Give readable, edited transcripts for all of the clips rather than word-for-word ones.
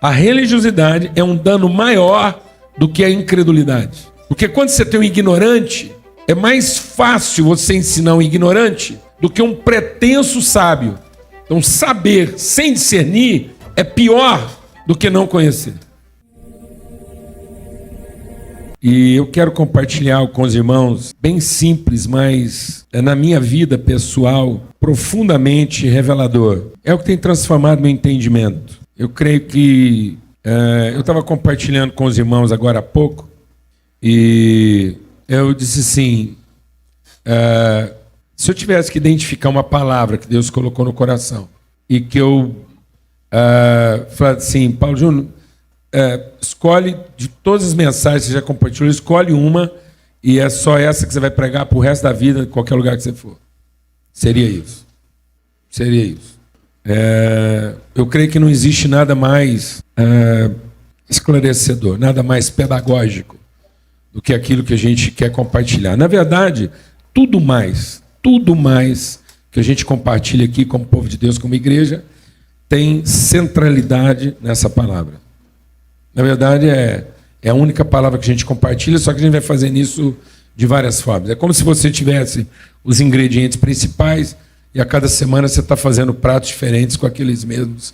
A religiosidade é um dano maior do que a incredulidade. Porque quando você tem um ignorante, é mais fácil você ensinar um ignorante do que um pretenso sábio. Então, saber sem discernir é pior do que não conhecer. E eu quero compartilhar com os irmãos, bem simples, mas na minha vida pessoal, profundamente revelador. É o que tem transformado meu entendimento. Eu creio que eu estava compartilhando com os irmãos agora há pouco, e eu disse assim, se eu tivesse que identificar uma palavra que Deus colocou no coração, e que eu falei assim, Paulo Júnior, escolhe de todas as mensagens que você já compartilhou, escolhe uma e é só essa que você vai pregar pro resto da vida, em qualquer lugar que você for. Seria isso. Seria isso. Eu creio que não existe nada mais esclarecedor, nada mais pedagógico do que aquilo que a gente quer compartilhar. Na verdade, tudo mais que a gente compartilha aqui como povo de Deus, como igreja, tem centralidade nessa palavra. Na verdade, é a única palavra que a gente compartilha, só que a gente vai fazer isso de várias formas. É como se você tivesse os ingredientes principais e a cada semana você está fazendo pratos diferentes com aqueles mesmos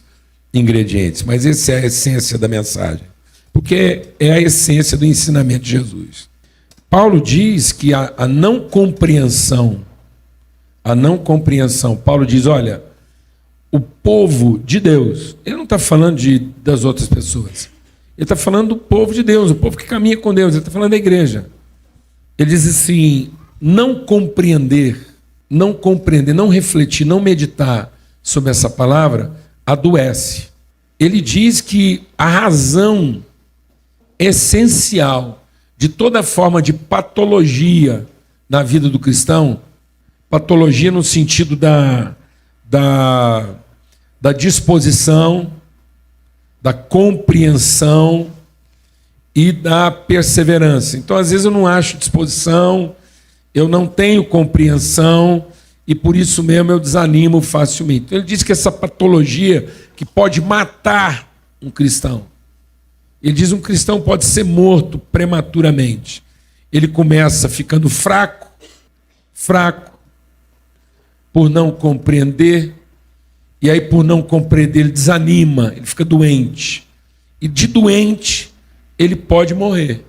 ingredientes. Mas essa é a essência da mensagem, porque é a essência do ensinamento de Jesus. Paulo diz que a não compreensão, Paulo diz, olha, o povo de Deus, ele não está falando das outras pessoas. Ele está falando do povo de Deus, o povo que caminha com Deus. Ele está falando da igreja. Ele diz assim, não compreender, não refletir, não meditar sobre essa palavra, adoece. Ele diz que a razão essencial de toda forma de patologia na vida do cristão, patologia no sentido da disposição, da compreensão e da perseverança. Então, às vezes, eu não acho disposição, eu não tenho compreensão e, por isso mesmo, eu desanimo facilmente. Então, ele diz que essa patologia que pode matar um cristão. Ele diz que um cristão pode ser morto prematuramente. Ele começa ficando fraco, por não compreender. E aí, por não compreender, ele desanima, ele fica doente. E de doente, ele pode morrer.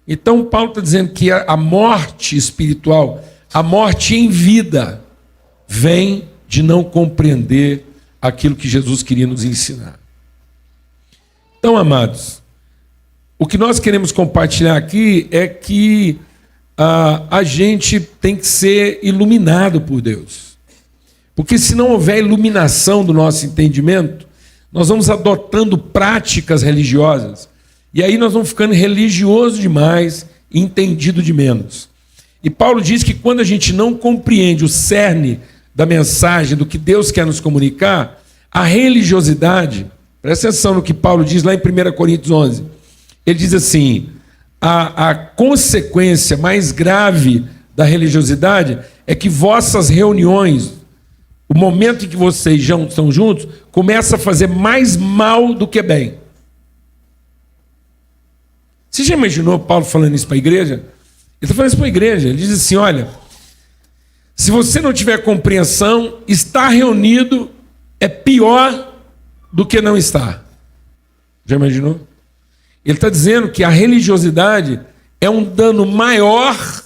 Então, Paulo está dizendo que a morte espiritual, a morte em vida, vem de não compreender aquilo que Jesus queria nos ensinar. Então, amados, o que nós queremos compartilhar aqui é que a gente tem que ser iluminado por Deus. Porque se não houver iluminação do nosso entendimento, nós vamos adotando práticas religiosas, e aí nós vamos ficando religiosos demais e entendido de menos. E Paulo diz que quando a gente não compreende o cerne da mensagem, do que Deus quer nos comunicar, a religiosidade, presta atenção no que Paulo diz lá em 1 Coríntios 11, ele diz assim, a consequência mais grave da religiosidade é que vossas reuniões, o momento em que vocês estão juntos, começa a fazer mais mal do que bem. Você já imaginou Paulo falando isso para a igreja? Ele está falando isso para a igreja. Ele diz assim, olha, se você não tiver compreensão, estar reunido é pior do que não estar. Já imaginou? Ele está dizendo que a religiosidade é um dano maior.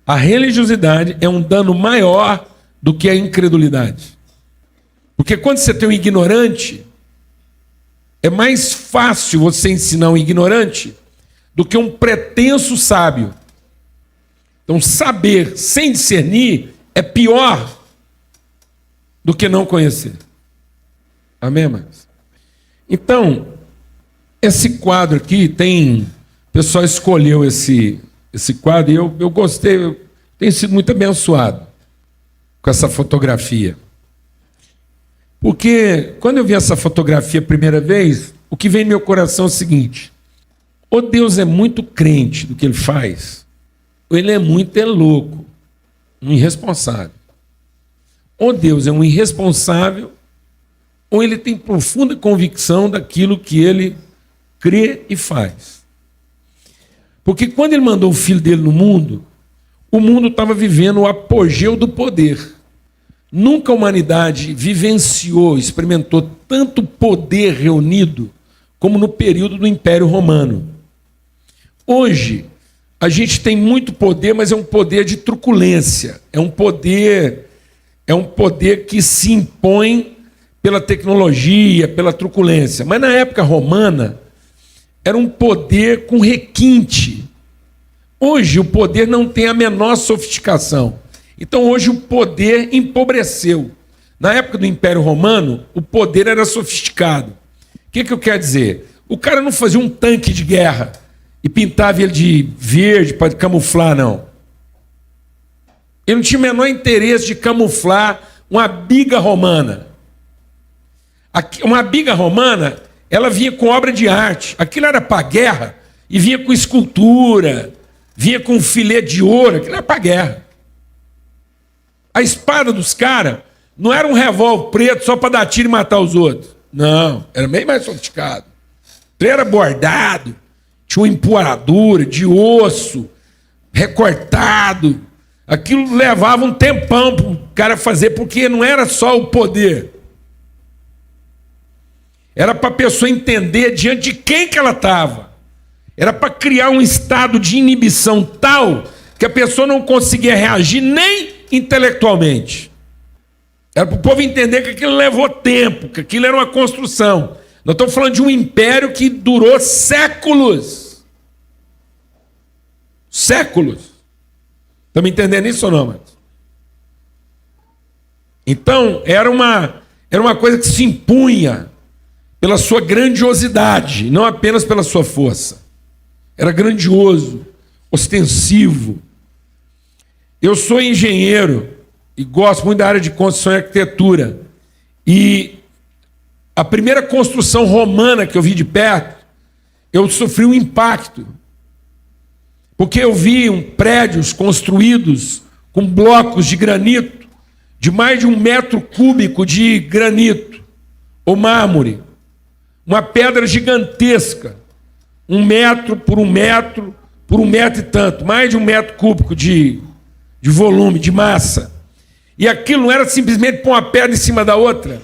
A religiosidade é um dano maior do que a incredulidade. Porque quando você tem um ignorante, é mais fácil você ensinar um ignorante do que um pretenso sábio. Então, saber sem discernir é pior do que não conhecer. Amém, irmãos? Então, esse quadro aqui tem... O pessoal escolheu esse quadro e eu gostei, eu tenho sido muito abençoado com essa fotografia. Porque quando eu vi essa fotografia a primeira vez, o que vem no meu coração é o seguinte: ou Deus é muito crente do que ele faz, ou ele é muito louco, um irresponsável. Ou Deus é um irresponsável, ou ele tem profunda convicção daquilo que ele crê e faz. Porque quando ele mandou o filho dele no mundo, o mundo estava vivendo o apogeu do poder. Nunca a humanidade vivenciou, experimentou tanto poder reunido como no período do Império Romano. Hoje, a gente tem muito poder, mas é um poder de truculência. É um poder que se impõe pela tecnologia, pela truculência. Mas na época romana, era um poder com requinte. Hoje, o poder não tem a menor sofisticação. Então, hoje, o poder empobreceu. Na época do Império Romano, o poder era sofisticado. O que eu quero dizer? O cara não fazia um tanque de guerra e pintava ele de verde para camuflar, não. Ele não tinha o menor interesse de camuflar uma biga romana. Uma biga romana, ela vinha com obra de arte. Aquilo era para a guerra e vinha com escultura, vinha com um filé de ouro. Aquilo era para a guerra. A espada dos caras não era um revólver preto só para dar tiro e matar os outros. Não, era bem mais sofisticado. Ele era bordado, tinha uma empoeiradura de osso, recortado. Aquilo levava um tempão para o cara fazer, porque não era só o poder. Era para a pessoa entender diante de quem que ela estava. Era para criar um estado de inibição tal que a pessoa não conseguia reagir nem intelectualmente. Era para o povo entender que aquilo levou tempo, que aquilo era uma construção. Nós estamos falando de um império que durou séculos. Séculos. Estão me entendendo isso ou não, Marcos? Então, era uma coisa que se impunha pela sua grandiosidade, não apenas pela sua força. Era grandioso, ostensivo. Eu sou engenheiro e gosto muito da área de construção e arquitetura. E a primeira construção romana que eu vi de perto, eu sofri um impacto. Porque eu vi prédios construídos com blocos de granito, de mais de 1 metro cúbico de granito ou mármore. Uma pedra gigantesca, 1 metro por 1 metro por 1 metro e tanto, mais de 1 metro cúbico de volume, de massa. E aquilo não era simplesmente pôr uma pedra em cima da outra.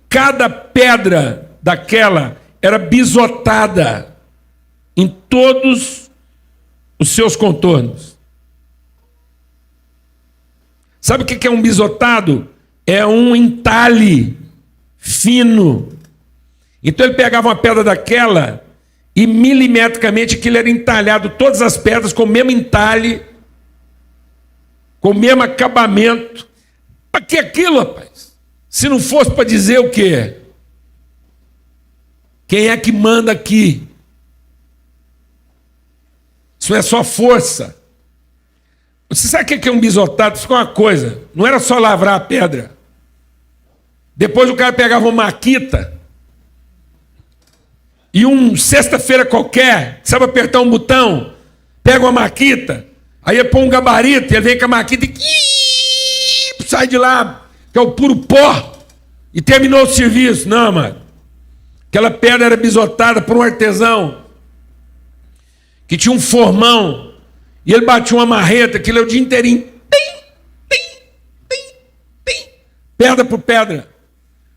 Cada pedra daquela era bisotada em todos os seus contornos. Sabe o que é um bisotado? É um entalhe fino. Então ele pegava uma pedra daquela e milimetricamente aquilo era entalhado, todas as pedras com o mesmo entalhe, com o mesmo acabamento. Para que aquilo, rapaz? Se não fosse para dizer o quê? Quem é que manda aqui? Isso é só força. Você sabe o que é um bisotado? Isso é uma coisa. Não era só lavrar a pedra. Depois o cara pegava uma maquita e sexta-feira qualquer, sabe apertar um botão, pega uma maquita, aí ele põe um gabarito, ele vem com a maquita e sai de lá, que é o puro pó, e terminou o serviço. Não, mano. Aquela pedra era bisotada por um artesão que tinha um formão e ele batia uma marreta, aquilo é o dia inteirinho. Pedra por pedra.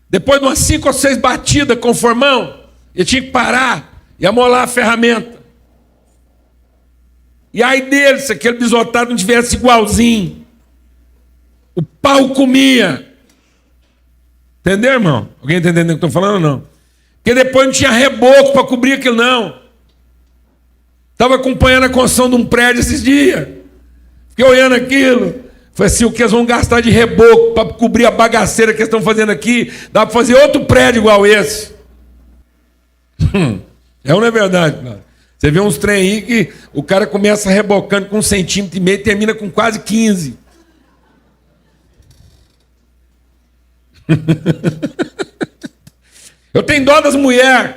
Depois de umas 5 ou 6 batidas com o formão, ele tinha que parar e amolar a ferramenta. E aí dele, se aquele bisotado não tivesse igualzinho, o pau comia. Entendeu, irmão? Alguém está entendendo o que eu estou falando ou não? Porque depois não tinha reboco para cobrir aquilo, não. Estava acompanhando a construção de um prédio esses dias. Fiquei olhando aquilo. Falei assim, o que eles vão gastar de reboco para cobrir a bagaceira que eles estão fazendo aqui? Dá para fazer outro prédio igual esse. É ou não é verdade, cara? Você vê uns trem aí que o cara começa rebocando com 1,5 centímetros e termina com quase 15. Eu tenho dó das mulheres,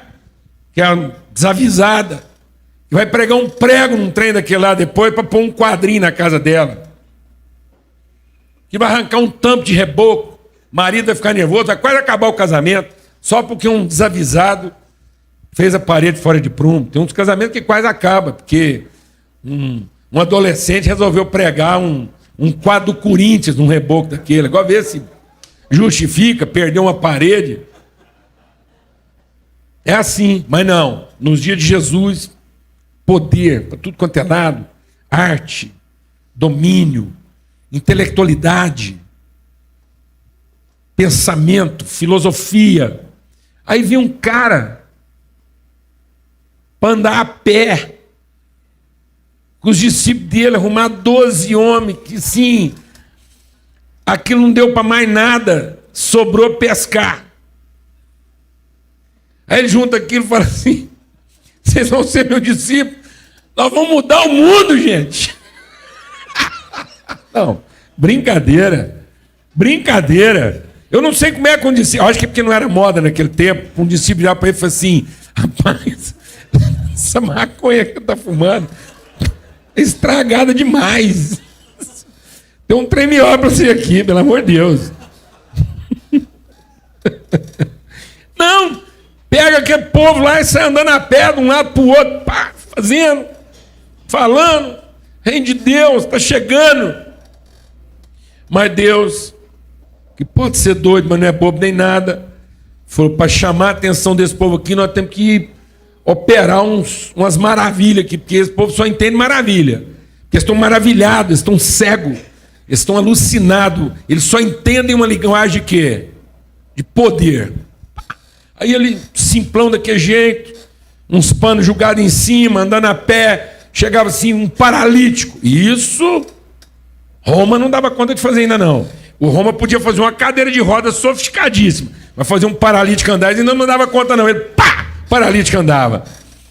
que é desavisada, que vai pregar um prego num trem daquele lá depois para pôr um quadrinho na casa dela. Que vai arrancar um tampo de reboco, o marido vai ficar nervoso, vai quase acabar o casamento. só porque um desavisado fez a parede fora de prumo. Tem uns casamentos que quase acaba, porque um adolescente resolveu pregar um quadro do Corinthians num reboco daquele. Agora vê se justifica perder uma parede. É assim, mas não. Nos dias de Jesus, poder para tudo quanto é lado, arte, domínio, intelectualidade, pensamento, filosofia. Aí vinha um cara para andar a pé com os discípulos dele, arrumar 12 homens, que sim, aquilo não deu para mais nada, sobrou pescar. Aí ele junta aquilo e fala assim: vocês vão ser meus discípulos, nós vamos mudar o mundo, gente. Não, brincadeira. Eu não sei como é que um discípulo, acho que é porque não era moda naquele tempo, um discípulo já para ele e falou assim: rapaz, essa maconha que tá fumando é estragada demais. Tem um trem melhor para você aqui, pelo amor de Deus. Não, pega aquele povo lá e sai andando a pé de um lado para o outro, pá, fazendo, falando, reino de Deus, está chegando. Mas Deus, que pode ser doido, mas não é bobo nem nada, falou: para chamar a atenção desse povo aqui, nós temos que operar umas maravilhas aqui, porque esse povo só entende maravilha. Porque eles estão maravilhados, eles estão cegos, eles estão alucinados, eles só entendem uma linguagem de quê? De poder. Aí ele, simplão daquele jeito, uns panos jogados em cima, andando a pé, chegava assim, um paralítico. Isso, Roma não dava conta de fazer ainda não. O Roma podia fazer uma cadeira de rodas sofisticadíssima, mas fazer um paralítico andar, ele não dava conta não. Ele, pá, paralítico andava.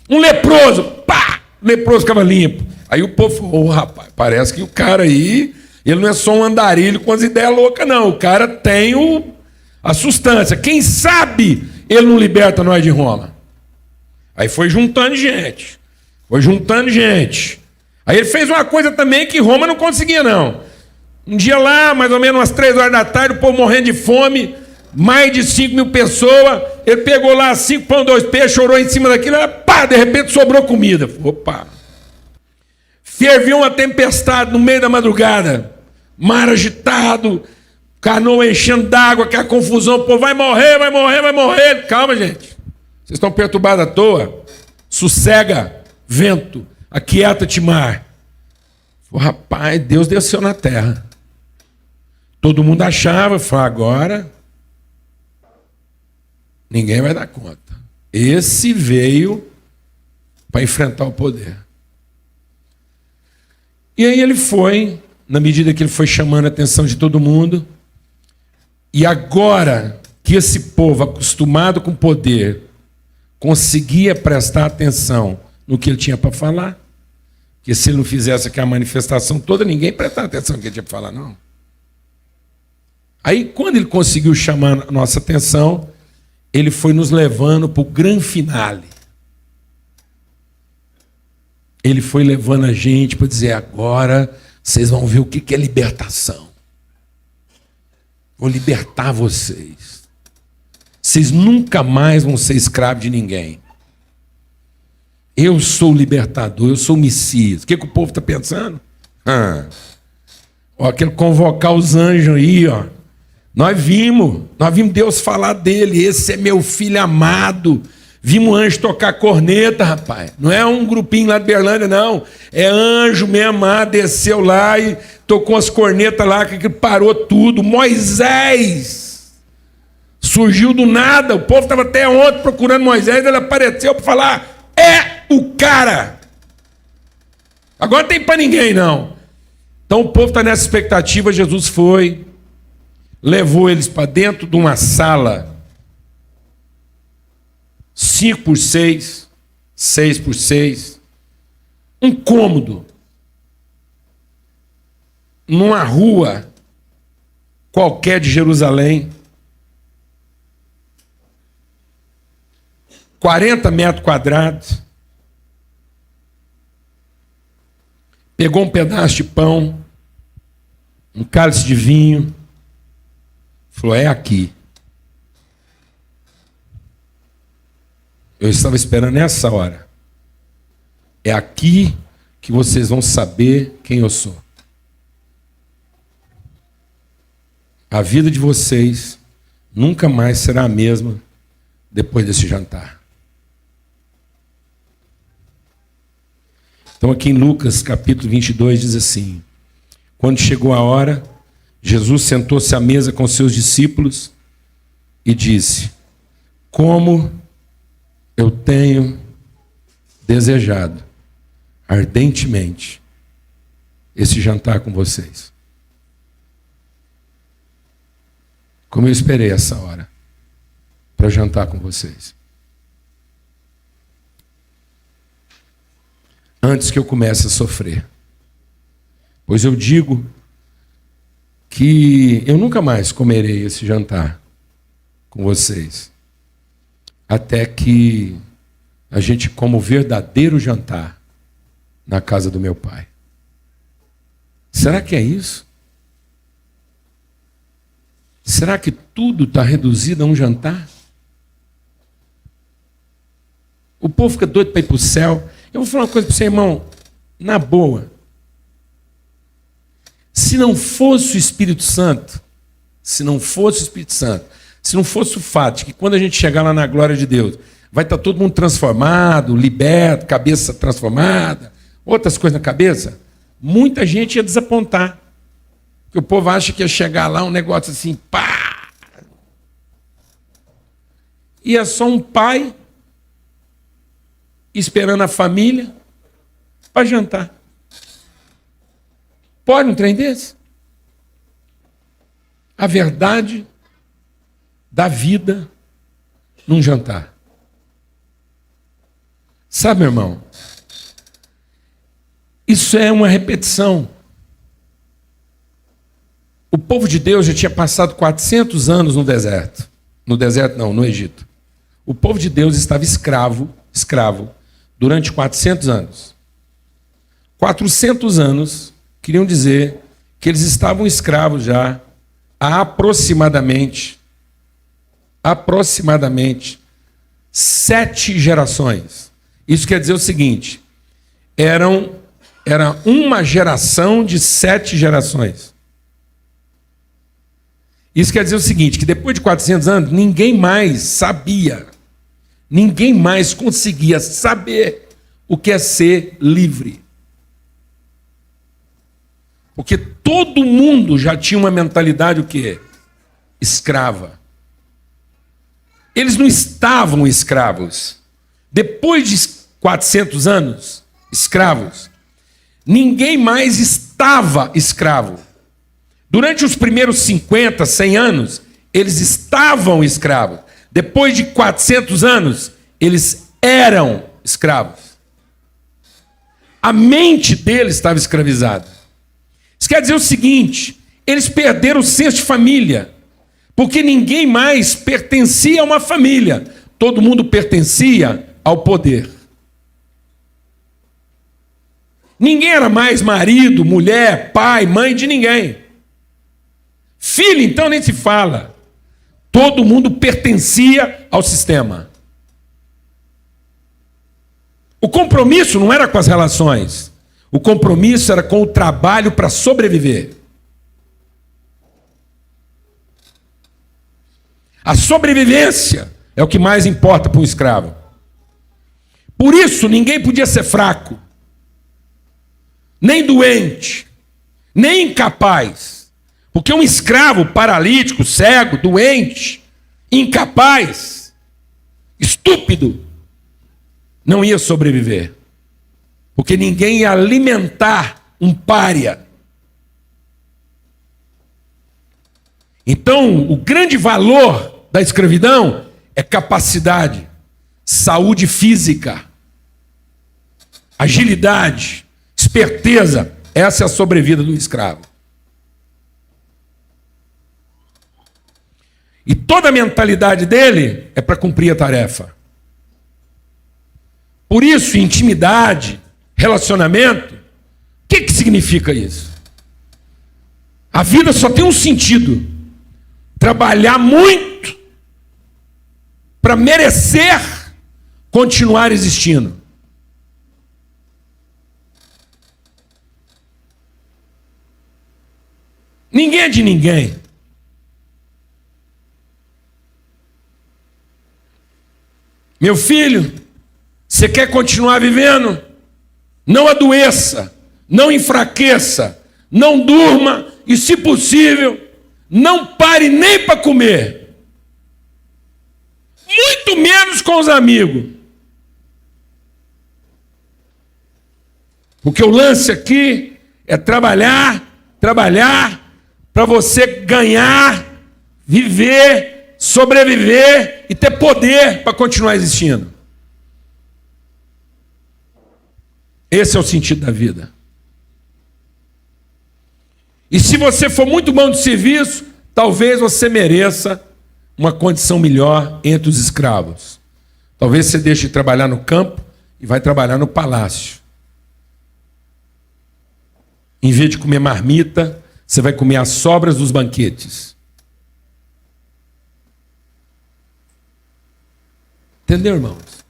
Um leproso, pá, o leproso ficava limpo. Aí o povo falou: rapaz, parece que o cara aí, ele não é só um andarilho com as ideias loucas não, o cara tem a sustância. Quem sabe ele não liberta nós de Roma? Aí foi juntando gente. Aí ele fez uma coisa também que Roma não conseguia não. Um dia lá, mais ou menos umas 3 horas da tarde, o povo morrendo de fome, mais de 5.000 pessoas, ele pegou lá 5 pão, 2 peixes, chorou em cima daquilo, pá, de repente sobrou comida. Opa! Ferviu uma tempestade no meio da madrugada, mar agitado, canoa enchendo d'água, que a confusão, o povo vai morrer. Calma, gente. Vocês estão perturbados à toa? Sossega, vento, aquieta-te, mar. Rapaz, Deus desceu na terra. Todo mundo achava, falou: agora ninguém vai dar conta. Esse veio para enfrentar o poder. E aí ele foi, na medida que ele foi chamando a atenção de todo mundo, e agora que esse povo, acostumado com poder, conseguia prestar atenção no que ele tinha para falar, porque se ele não fizesse aquela manifestação toda, ninguém prestava atenção no que ele tinha para falar, não. Aí, quando ele conseguiu chamar a nossa atenção, ele foi nos levando para o grande finale. Ele foi levando a gente para dizer: agora vocês vão ver o que é libertação. Vou libertar vocês. Vocês nunca mais vão ser escravos de ninguém. Eu sou o libertador, eu sou o Messias. O que o povo está pensando? Ó, aquele convocar os anjos aí, ó. Nós vimos Deus falar dele: esse é meu filho amado. Vimos o anjo tocar corneta, rapaz. Não é um grupinho lá de Berlândia, não. É anjo mesmo, desceu lá e tocou as cornetas lá, que parou tudo. Moisés surgiu do nada. O povo estava até ontem procurando Moisés, ele apareceu para falar: é o cara. Agora não tem para ninguém, não. Então o povo está nessa expectativa. Jesus foi, levou eles para dentro de uma sala 5x6, 6x6, um cômodo, numa rua qualquer de Jerusalém, 40 metros quadrados, pegou um pedaço de pão, um cálice de vinho, falou: é aqui. Eu estava esperando essa hora. É aqui que vocês vão saber quem eu sou. A vida de vocês nunca mais será a mesma depois desse jantar. Então aqui em Lucas capítulo 22 diz assim: quando chegou a hora, Jesus sentou-se à mesa com seus discípulos e disse: como eu tenho desejado ardentemente esse jantar com vocês. Como eu esperei essa hora para jantar com vocês. Antes que eu comece a sofrer. Pois eu digo que eu nunca mais comerei esse jantar com vocês, até que a gente coma o verdadeiro jantar na casa do meu Pai. Será que é isso? Será que tudo está reduzido a um jantar? O povo fica doido para ir para o céu. Eu vou falar uma coisa para você, irmão, na boa. Se não fosse o Espírito Santo, se não fosse o fato de que quando a gente chegar lá na glória de Deus, vai estar todo mundo transformado, liberto, cabeça transformada, outras coisas na cabeça, muita gente ia desapontar. Porque o povo acha que ia chegar lá um negócio assim, pá! E é só um pai esperando a família para jantar. Pode um trem desse? A verdade da vida num jantar. Sabe, meu irmão? Isso é uma repetição. O povo de Deus já tinha passado 400 anos no deserto. No deserto não, no Egito. O povo de Deus estava escravo, durante 400 anos. 400 anos queriam dizer que eles estavam escravos já há aproximadamente 7 gerações. Isso quer dizer o seguinte: era uma geração de 7 gerações. Isso quer dizer o seguinte, que depois de 400 anos, ninguém mais sabia, ninguém mais conseguia saber o que é ser livre. Porque todo mundo já tinha uma mentalidade o quê? Escrava. Eles não estavam escravos. Depois de 400 anos, escravos, ninguém mais estava escravo. Durante os primeiros 50, 100 anos, eles estavam escravos. Depois de 400 anos, eles eram escravos. A mente deles estava escravizada. Isso quer dizer o seguinte: eles perderam o senso de família, porque ninguém mais pertencia a uma família, todo mundo pertencia ao poder. Ninguém era mais marido, mulher, pai, mãe de ninguém. Filho, então, nem se fala. Todo mundo pertencia ao sistema. O compromisso não era com as relações. O compromisso era com o trabalho para sobreviver. A sobrevivência é o que mais importa para um escravo. Por isso, ninguém podia ser fraco, nem doente, nem incapaz. Porque um escravo paralítico, cego, doente, incapaz, estúpido, não ia sobreviver. Porque ninguém ia alimentar um pária. Então, o grande valor da escravidão é capacidade, saúde física, agilidade, esperteza. Essa é a sobrevida do escravo. E toda a mentalidade dele é para cumprir a tarefa. Por isso, intimidade, relacionamento, o que significa isso? A vida só tem um sentido: trabalhar muito para merecer continuar existindo. Ninguém é de ninguém. Meu filho, você quer continuar vivendo? Não adoeça, não enfraqueça, não durma e, se possível, não pare nem para comer. Muito menos com os amigos. Porque o lance aqui é trabalhar para você ganhar, viver, sobreviver e ter poder para continuar existindo. Esse é o sentido da vida. E se você for muito bom de serviço, talvez você mereça uma condição melhor entre os escravos. Talvez você deixe de trabalhar no campo e vai trabalhar no palácio. Em vez de comer marmita, você vai comer as sobras dos banquetes. Entendeu, irmãos?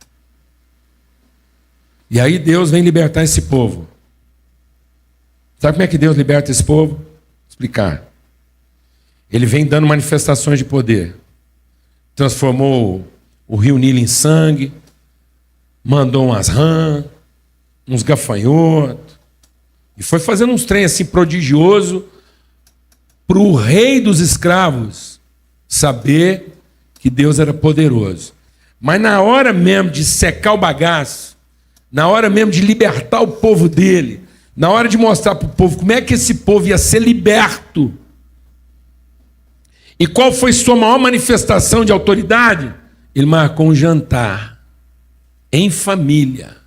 E aí Deus vem libertar esse povo. Sabe como é que Deus liberta esse povo? Vou explicar. Ele vem dando manifestações de poder. Transformou o rio Nilo em sangue, mandou umas rãs, uns gafanhotos, e foi fazendo uns trem assim prodigioso para o rei dos escravos saber que Deus era poderoso. Mas na hora mesmo de secar o bagaço, na hora mesmo de libertar o povo dele, na hora de mostrar para o povo como é que esse povo ia ser liberto, e qual foi sua maior manifestação de autoridade, ele marcou um jantar em família.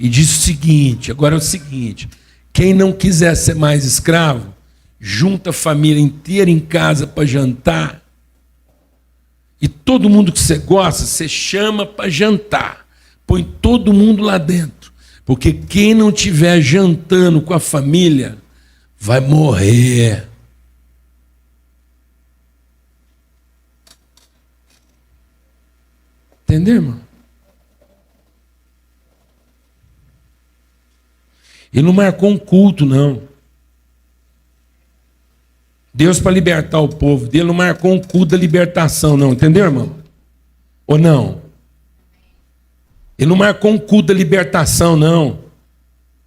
E disse o seguinte, agora é o seguinte, quem não quiser ser mais escravo, junta a família inteira em casa para jantar. E todo mundo que você gosta, você chama para jantar. Põe todo mundo lá dentro. Porque quem não estiver jantando com a família, vai morrer. Entendeu, irmão? Ele não marcou um culto, não. Deus, para libertar o povo dele, não marcou um culto da libertação, não. Entendeu, irmão? Ou não? Ele não marcou um culto da libertação, não.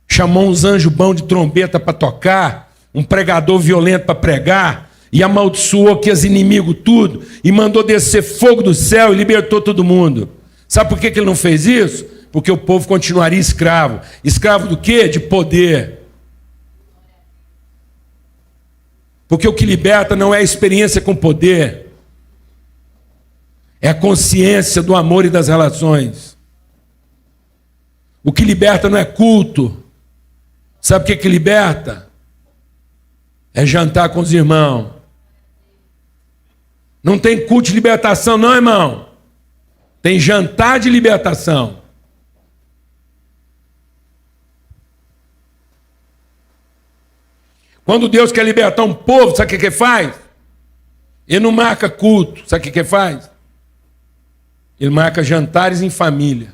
Chamou uns anjos bons de trombeta para tocar, um pregador violento para pregar, e amaldiçoou que os inimigos tudo, e mandou descer fogo do céu e libertou todo mundo. Sabe por que ele não fez isso? Porque o povo continuaria escravo. Escravo do quê? De poder. Porque o que liberta não é a experiência com poder, é a consciência do amor e das relações. O que liberta não é culto. Sabe o que liberta? É jantar com os irmãos. Não tem culto de libertação, não, irmão. Tem jantar de libertação. Quando Deus quer libertar um povo, sabe o que faz? Ele não marca culto, sabe o que faz? Ele marca jantares em família.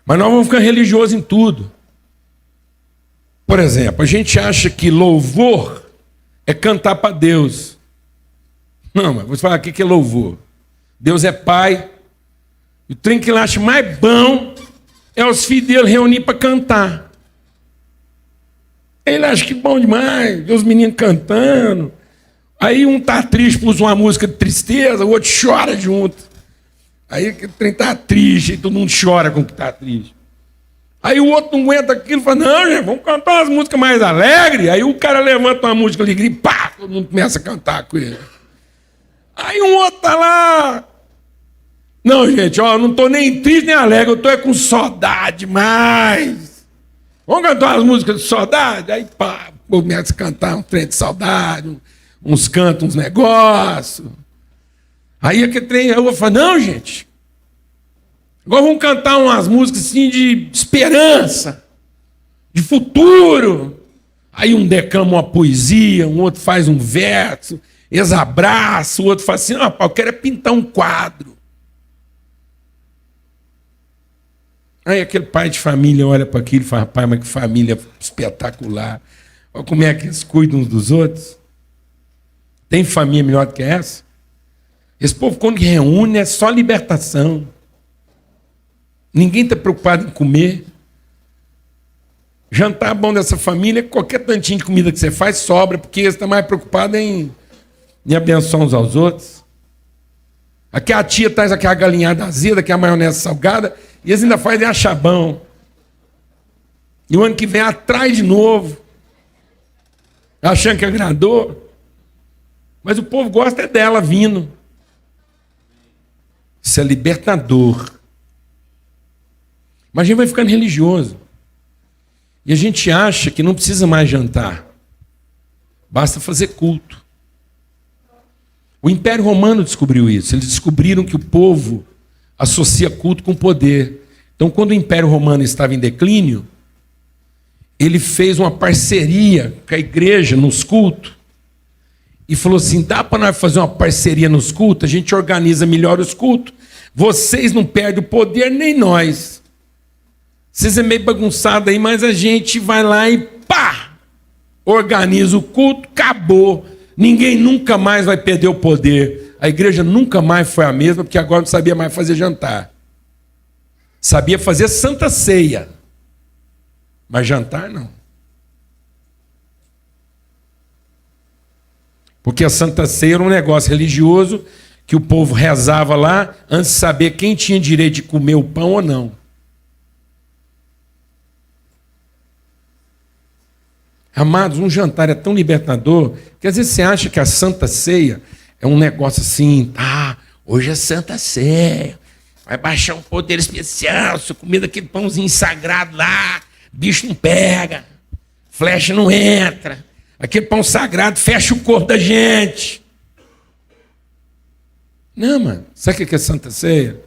Mas nós vamos ficar religiosos em tudo. Por exemplo, a gente acha que louvor é cantar para Deus. Não, mas vou falar aqui que é louvor. Deus é Pai. E o trem que ele acha mais bom é os filhos dele reunir para cantar. Ele acha que bom demais, ver os meninos cantando. Aí um tá triste, pôs uma música de tristeza, o outro chora junto. Aí o trem tá triste, e todo mundo chora com o que tá triste. Aí o outro não aguenta aquilo e fala, não, gente, vamos cantar umas músicas mais alegres. Aí o cara levanta uma música alegre e pá, todo mundo começa a cantar com ele. Aí um outro tá lá. Não, gente, ó, eu não tô nem triste nem alegre, eu tô com saudade demais. Vamos cantar umas músicas de saudade? Aí pá, começa a cantar um trem de saudade, uns cantos, uns negócios. Aí aquele trem, eu vou falar, não, gente, agora vamos cantar umas músicas assim de esperança, de futuro. Aí um declama uma poesia, um outro faz um verso, Eles abraçam, o outro fala assim, eu quero é pintar um quadro. Aí aquele pai de família olha para aquilo e fala, rapaz, mas que família espetacular. Olha como é que eles cuidam uns dos outros. Tem família melhor do que essa? Esse povo, quando reúne, é só libertação. Ninguém está preocupado em comer. Jantar bom dessa família, qualquer tantinho de comida que você faz, sobra, porque eles estão mais preocupados em abençoar uns aos outros. Aqui a tia traz aquela galinhada azeda, aqui a maionese salgada, e eles ainda fazem achabão. E o ano que vem atrai de novo, achando que agradou. Mas o povo gosta é dela vindo. Isso é libertador. Mas a gente vai ficando religioso. E a gente acha que não precisa mais jantar. Basta fazer culto. O Império Romano descobriu isso. Eles descobriram que o povo associa culto com poder. Então, quando o Império Romano estava em declínio, ele fez uma parceria com a igreja nos cultos e falou assim, dá para nós fazer uma parceria nos cultos? A gente organiza melhor os cultos. Vocês não perdem o poder, nem nós. Vocês é meio bagunçado aí, mas a gente vai lá e pá! Organiza o culto, acabou. Ninguém nunca mais vai perder o poder. A igreja nunca mais foi a mesma, porque agora não sabia mais fazer jantar. Sabia fazer santa ceia. Mas jantar não. Porque a santa ceia era um negócio religioso que o povo rezava lá antes de saber quem tinha direito de comer o pão ou não. Amados, um jantar é tão libertador que às vezes você acha que a Santa Ceia é um negócio assim, hoje é Santa Ceia, vai baixar um poder especial, sua comida aquele pãozinho sagrado lá, bicho não pega, flecha não entra, aquele pão sagrado fecha o corpo da gente. Não, mano, sabe o que é Santa Ceia?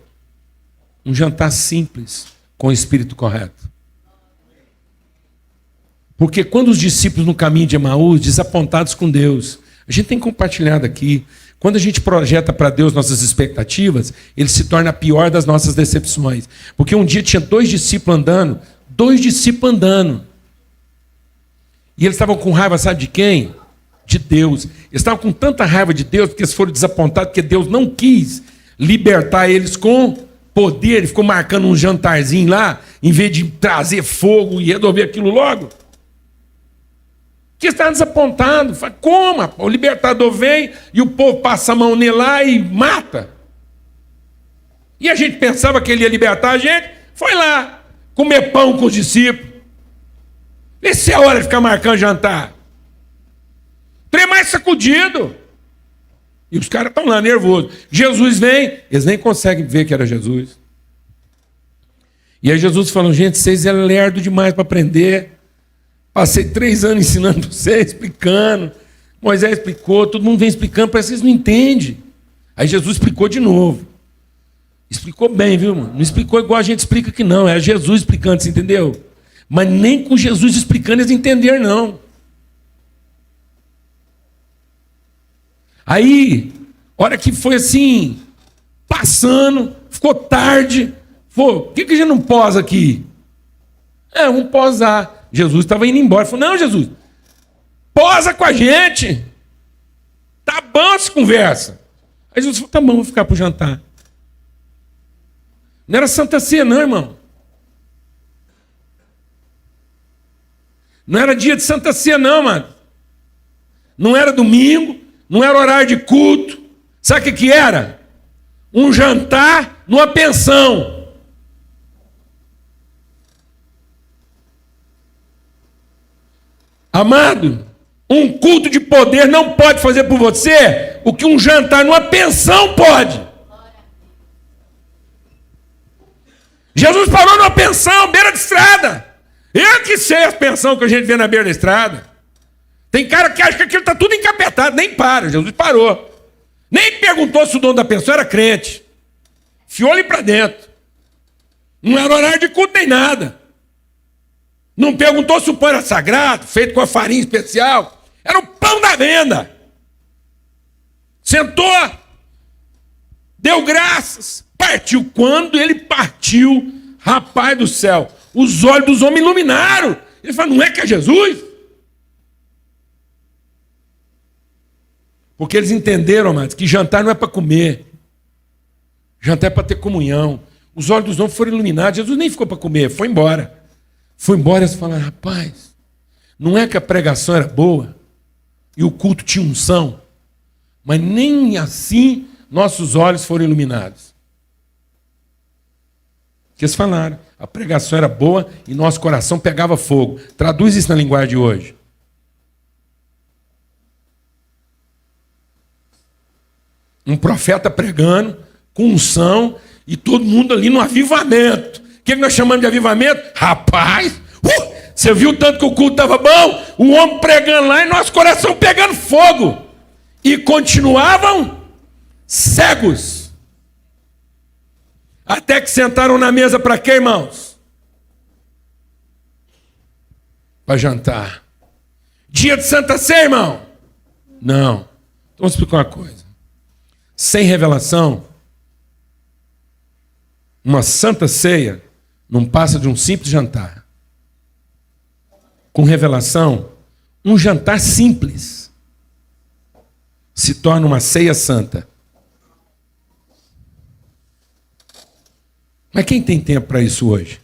Um jantar simples, com o espírito correto. Porque quando os discípulos no caminho de Emaús, desapontados com Deus, a gente tem compartilhado aqui, quando a gente projeta para Deus nossas expectativas, ele se torna a pior das nossas decepções. Porque um dia tinha dois discípulos andando, e eles estavam com raiva, sabe de quem? De Deus. Eles estavam com tanta raiva de Deus, porque eles foram desapontados, porque Deus não quis libertar eles com poder, ele ficou marcando um jantarzinho lá, em vez de trazer fogo e resolver aquilo logo. Que está desapontado. Fala, como? O libertador vem e o povo passa a mão nele lá e mata. E a gente pensava que ele ia libertar a gente, foi lá comer pão com os discípulos. Essa é a hora de ficar marcando jantar. Trem mais sacudido. E os caras estão lá nervosos. Jesus vem, eles nem conseguem ver que era Jesus. E aí Jesus falou, gente, vocês é lerdo demais para aprender. Passei 3 anos ensinando vocês, explicando. Moisés explicou, todo mundo vem explicando, parece que vocês não entendem. Aí Jesus explicou de novo. Explicou bem, viu, mano? Não explicou igual a gente explica aqui, não. É Jesus explicando, você entendeu? Mas nem com Jesus explicando eles entenderam, não. Aí, hora que foi assim, passando, ficou tarde. Por que a gente não posa aqui? Vamos posar. Jesus estava indo embora. Falou, não, Jesus, posa com a gente. Tá bom essa conversa. Aí Jesus falou, tá bom, vou ficar para o jantar. Não era Santa Ceia, não, irmão. Não era dia de Santa Ceia, não, mano. Não era domingo, não era horário de culto. Sabe o que era? Um jantar numa pensão. Amado, um culto de poder não pode fazer por você o que um jantar numa pensão pode. Jesus parou numa pensão, beira de estrada. Eu que sei as pensões que a gente vê na beira da estrada. Tem cara que acha que aquilo está tudo encapetado, nem para. Jesus parou. Nem perguntou se o dono da pensão era crente. Enfiou ali para dentro. Não era horário de culto nem nada. Não perguntou se o pão era sagrado, feito com a farinha especial. Era o pão da venda. sentou, deu graças, partiu. Quando ele partiu, rapaz do céu, os olhos dos homens iluminaram. Ele falou, não é que é Jesus? Porque eles entenderam, amados, que jantar não é para comer. Jantar é para ter comunhão. Os olhos dos homens foram iluminados. Jesus nem ficou para comer, foi embora. Foi embora e eles falaram, rapaz, não é que a pregação era boa e o culto tinha unção, mas nem assim nossos olhos foram iluminados. Que eles falaram, a pregação era boa e nosso coração pegava fogo. Traduz isso na linguagem de hoje. Um profeta pregando, com unção, e todo mundo ali no avivamento. O que nós chamamos de avivamento? Rapaz, você viu tanto que o culto estava bom? O homem pregando lá e nosso coração pegando fogo. E continuavam cegos. Até que sentaram na mesa para quê, irmãos? Para jantar. Dia de Santa Ceia, irmão? Não. Então, vamos explicar uma coisa. Sem revelação, uma santa ceia não passa de um simples jantar. Com revelação, um jantar simples se torna uma ceia santa. Mas quem tem tempo para isso hoje?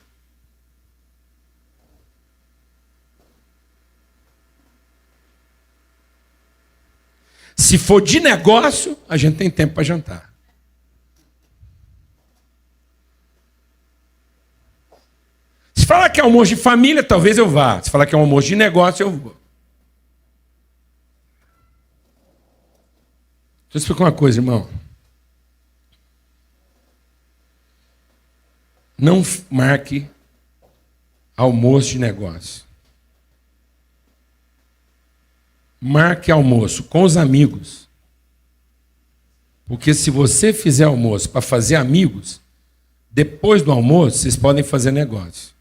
Se for de negócio, a gente tem tempo para jantar. Se falar que é almoço de família, talvez eu vá. Se falar que é um almoço de negócio, eu vou. Deixa eu explicar uma coisa, irmão. Não marque almoço de negócio. Marque almoço com os amigos. Porque se você fizer almoço para fazer amigos, depois do almoço vocês podem fazer negócio.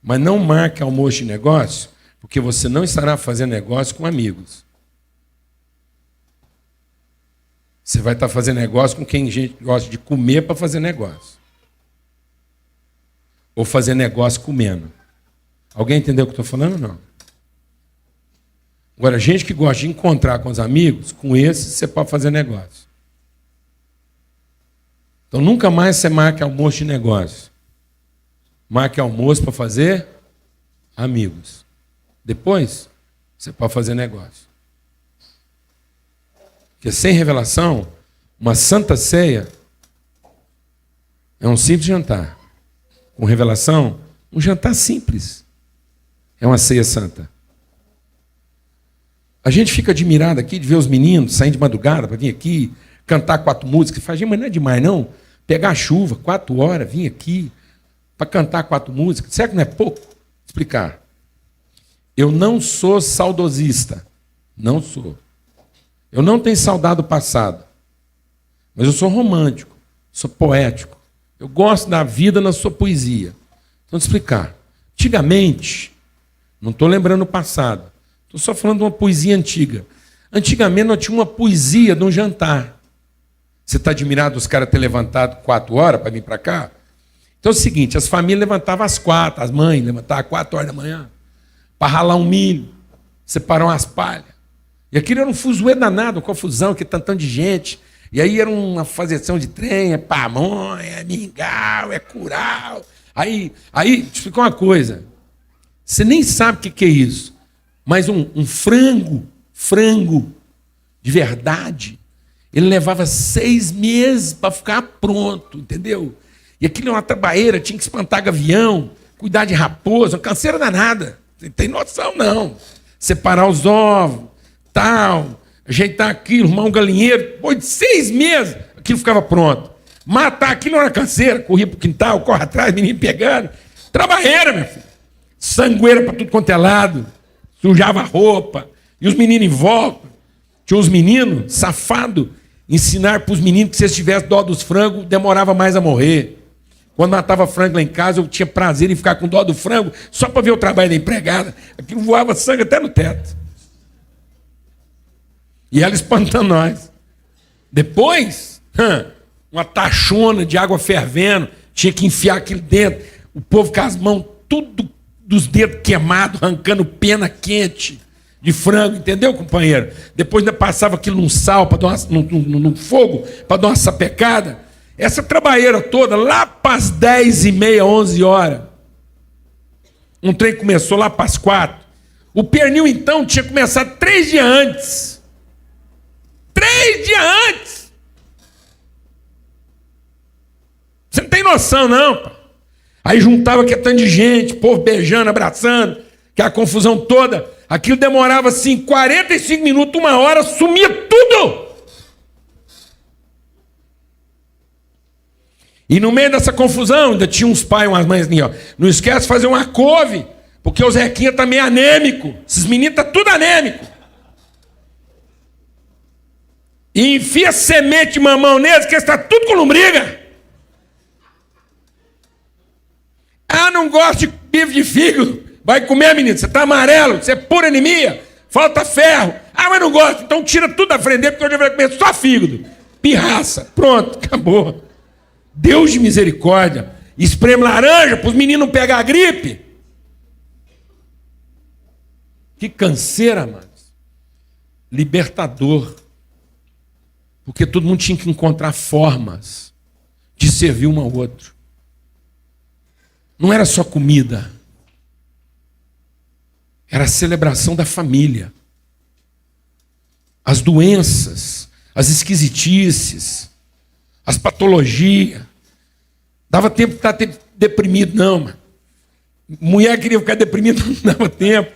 Mas não marque almoço de negócio, porque você não estará fazendo negócio com amigos. Você vai estar fazendo negócio com quem gosta de comer para fazer negócio. Ou fazer negócio comendo. Alguém entendeu o que eu estou falando ou não? Agora, gente que gosta de encontrar com os amigos, com esses você pode fazer negócio. Então nunca mais você marque almoço de negócio. Marque almoço para fazer amigos. Depois, você pode fazer negócio. Porque sem revelação, uma santa ceia é um simples jantar. Com revelação, um jantar simples. É uma ceia santa. A gente fica admirado aqui de ver os meninos saindo de madrugada para vir aqui, cantar 4 músicas. Faz, mas não é demais não. Pegar a chuva, 4 horas, vir aqui para cantar 4 músicas. Será que não é pouco? Vou explicar. Eu não sou saudosista. Não sou. Eu não tenho saudade do passado. Mas eu sou romântico, sou poético. Eu gosto da vida na sua poesia. Então, vou explicar. Antigamente, não estou lembrando o passado, estou só falando de uma poesia antiga. Antigamente, nós tínhamos uma poesia de um jantar. Você está admirado dos caras terem levantado 4 horas para vir para cá? Então é o seguinte, as famílias levantavam às 4, as mães levantavam às 4 horas da manhã, para ralar um milho, separar umas palhas. E aquilo era um fuzuê danado, uma confusão, que tanto de gente. E aí era uma fazeção de trem, é pamonha, é mingau, é curau. Aí, deixa eu explicar uma coisa. Você nem sabe o que é isso. Mas um frango de verdade, ele levava 6 meses para ficar pronto, entendeu? E aquilo é uma trabalheira, tinha que espantar gavião, cuidar de raposa, uma canseira danada. Você não tem noção, não. Separar os ovos, tal, ajeitar aquilo, arrumar um galinheiro. Depois de 6 meses, aquilo ficava pronto. Matar aquilo era uma canseira, corria para o quintal, corre atrás, menino pegando. Trabalheira, meu filho. Sangueira para tudo quanto é lado. Sujava a roupa. E os meninos em volta. Tinha uns meninos safados. Ensinar para os meninos que se eles tivessem dó dos frangos, demorava mais a morrer. Quando matava frango lá em casa, eu tinha prazer em ficar com dó do frango, só para ver o trabalho da empregada. Aquilo voava sangue até no teto. E ela espantando nós. Depois, uma tachona de água fervendo, tinha que enfiar aquilo dentro. O povo com as mãos tudo dos dedos queimados, arrancando pena quente de frango, entendeu, companheiro? Depois ainda passava aquilo num sal, no fogo, para dar uma sapecada. Essa trabalheira toda, lá para as 10h30, 11 horas. Um trem começou lá para as 4. O pernil, então, tinha começado 3 dias antes. 3 dias antes! Você não tem noção, não, pô. Aí juntava aquele tanto de gente, povo beijando, abraçando, que a confusão toda. Aquilo demorava assim 45 minutos, 1 hora, sumia tudo. E no meio dessa confusão, ainda tinha uns pais e umas mães ali, ó. Não esquece de fazer uma couve, porque o Zequinha tá meio anêmico. Esses meninos tá tudo anêmico. E enfia semente de mamão neles, que eles tá tudo com lombriga. Ah, não gosto de bife de fígado. Vai comer, menino. Você tá amarelo, você é pura anemia, falta ferro. Ah, mas não gosto. Então tira tudo da frente dele, porque hoje vai comer só fígado. Pirraça. Pronto, acabou. Deus de misericórdia. Espreme laranja para os meninos não pegar a gripe. Que canseira, amados. Libertador. Porque todo mundo tinha que encontrar formas de servir um ao outro. Não era só comida. Era a celebração da família. As doenças, as esquisitices, as patologias. Dava tempo de estar deprimido, não, mano. Mulher queria ficar deprimida, não dava tempo.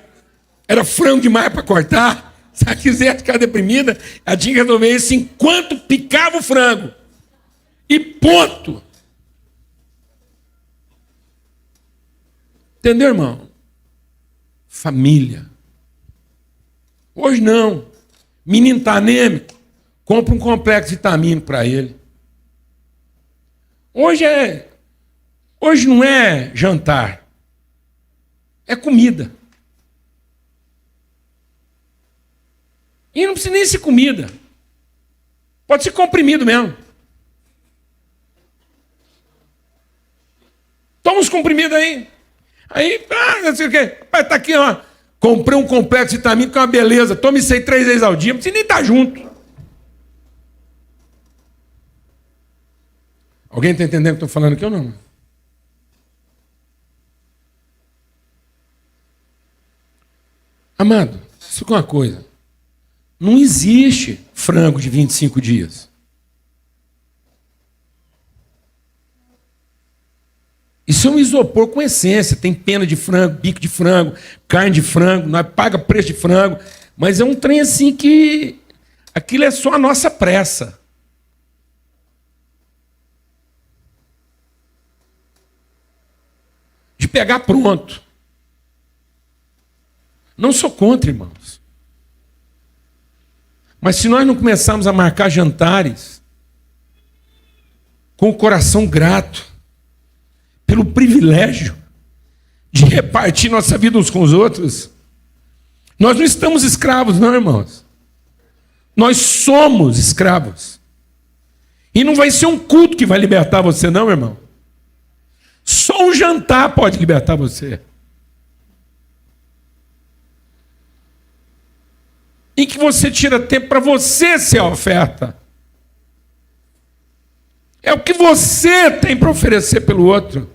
Era frango demais para cortar. Se ela quisesse ficar deprimida, ela tinha que resolver isso enquanto picava o frango. E ponto. Entendeu, irmão? Família. Hoje não. Menino está anêmico, compra um complexo vitamínico para ele. Hoje não é jantar. É comida. E não precisa nem ser comida. Pode ser comprimido mesmo. Toma uns comprimidos aí. Aí, não sei o quê. Pai, tá aqui, ó. Comprei um complexo vitamínico que é uma beleza. Tome isso aí 3 vezes ao dia. Não precisa nem estar junto. Alguém está entendendo o que eu estou falando aqui ou não? Amado, isso é uma coisa. Não existe frango de 25 dias. Isso é um isopor com essência. Tem pena de frango, bico de frango, carne de frango, nós paga preço de frango. Mas é um trem assim que aquilo é só a nossa pressa. De pegar pronto. Não sou contra, irmãos. Mas se nós não começarmos a marcar jantares com o coração grato pelo privilégio de repartir nossa vida uns com os outros, nós não estamos escravos, não, irmãos. Nós somos escravos. E não vai ser um culto que vai libertar você, não, irmão. Só um jantar pode libertar você. Em que você tira tempo para você ser a oferta. É o que você tem para oferecer pelo outro.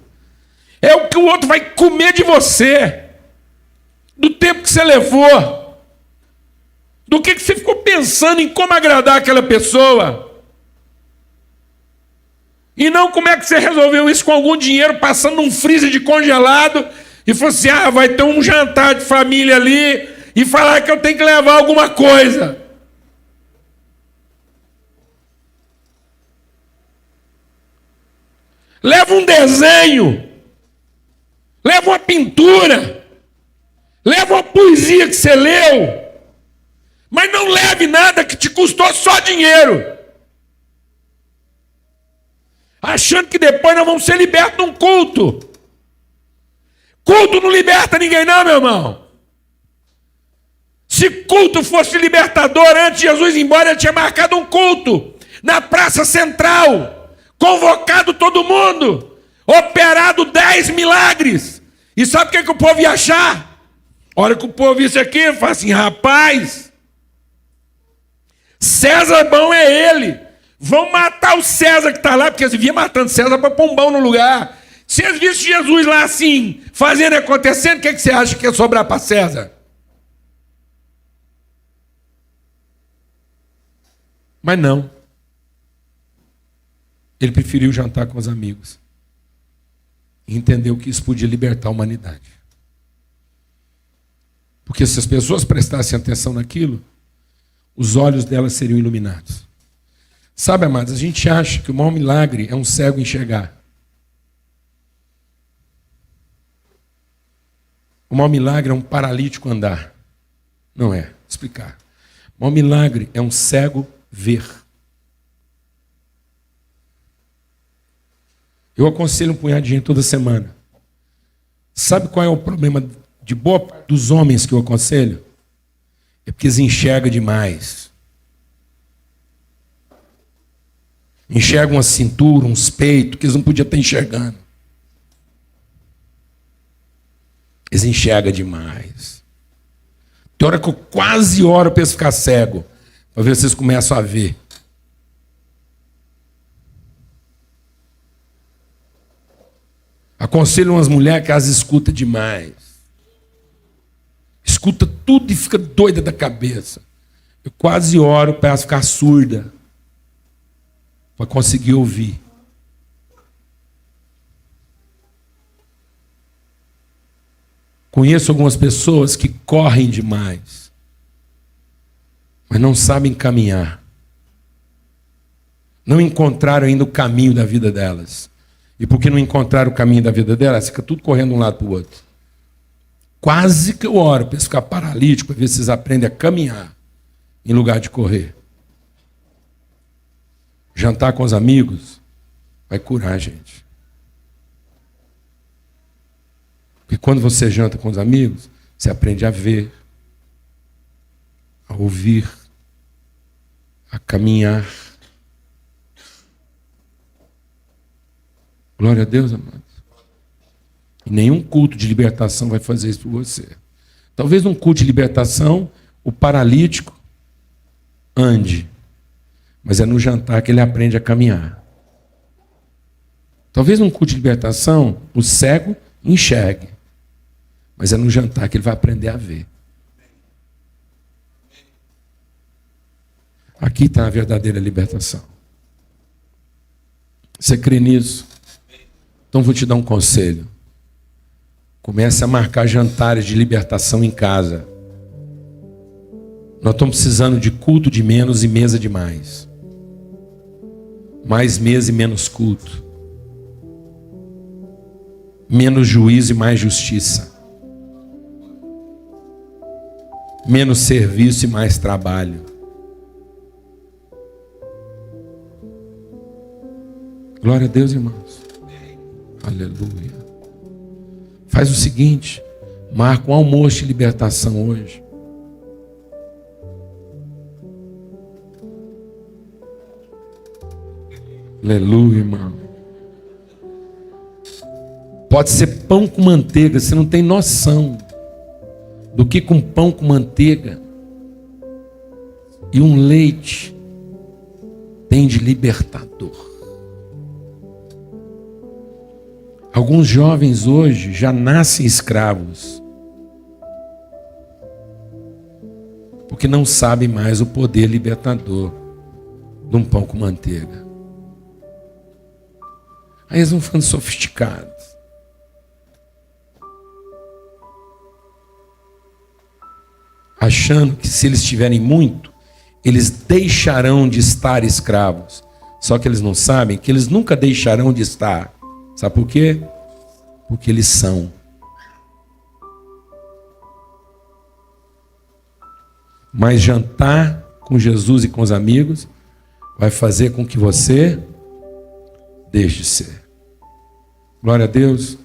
É o que o outro vai comer de você. Do tempo que você levou. Do que você ficou pensando em como agradar aquela pessoa. E não como é que você resolveu isso com algum dinheiro passando num freezer de congelado e falou assim, vai ter um jantar de família ali e falar que eu tenho que levar alguma coisa. Leva um desenho. Leva uma pintura. Leva uma poesia que você leu. Mas não leve nada que te custou só dinheiro. Achando que depois nós vamos ser libertos num culto. Culto não liberta ninguém não, meu irmão. Se culto fosse libertador, antes de Jesus ir embora, ele tinha marcado um culto na praça central, convocado todo mundo, operado 10 milagres. E sabe o que o povo ia achar? A hora que o povo visse aqui, fala assim: rapaz, César bom é ele. Vão matar o César que está lá, porque eles vinham matando César para pôr um bom no lugar. Se eles vissem Jesus lá assim, fazendo e acontecendo, o que você acha que ia sobrar para César? Mas não. Ele preferiu jantar com os amigos. E entendeu que isso podia libertar a humanidade. Porque se as pessoas prestassem atenção naquilo, os olhos delas seriam iluminados. Sabe, amados, a gente acha que o maior milagre é um cego enxergar. O maior milagre é um paralítico andar. Não é. Vou explicar. O maior milagre é um cego ver. Eu aconselho um punhado de gente toda semana. Sabe qual é o problema de boa parte dos homens que eu aconselho? É porque eles enxergam demais. Enxergam uma cintura, uns peitos, que eles não podiam estar enxergando. Eles enxergam demais. Tem hora que eu quase oro para eles ficar cego, para ver se vocês começam a ver. Aconselho umas mulheres que elas escutam demais. Escuta tudo e fica doida da cabeça. Eu quase oro para elas ficar surdas, para conseguir ouvir. Conheço algumas pessoas que correm demais, mas não sabem caminhar. Não encontraram ainda o caminho da vida delas. E porque não encontraram o caminho da vida delas, fica tudo correndo de um lado para o outro. Quase que eu oro para eles ficar paralíticos, para ver se eles aprendem a caminhar em lugar de correr. Jantar com os amigos vai curar a gente. Porque quando você janta com os amigos, você aprende a ver, a ouvir, a caminhar. Glória a Deus, amados. E nenhum culto de libertação vai fazer isso por você. Talvez num culto de libertação, o paralítico ande. Mas é no jantar que ele aprende a caminhar. Talvez num culto de libertação, o cego enxergue. Mas é no jantar que ele vai aprender a ver. Aqui está a verdadeira libertação. Você crê nisso? Então vou te dar um conselho. Comece a marcar jantares de libertação em casa. Nós estamos precisando de culto de menos e mesa de mais. Mais mesa e menos culto. Menos juízo e mais justiça. Menos serviço e mais trabalho. Glória a Deus, irmãos. Aleluia. Faz o seguinte, marca um almoço de libertação hoje. Aleluia, irmão. Pode ser pão com manteiga, você não tem noção do que com pão com manteiga e um leite tem de libertador. Alguns jovens hoje já nascem escravos, porque não sabem mais o poder libertador de um pão com manteiga. Aí eles vão ficando sofisticados. Achando que se eles tiverem muito, eles deixarão de estar escravos. Só que eles não sabem que eles nunca deixarão de estar. Sabe por quê? Porque eles são. Mas jantar com Jesus e com os amigos vai fazer com que você deixe de ser. Glória a Deus.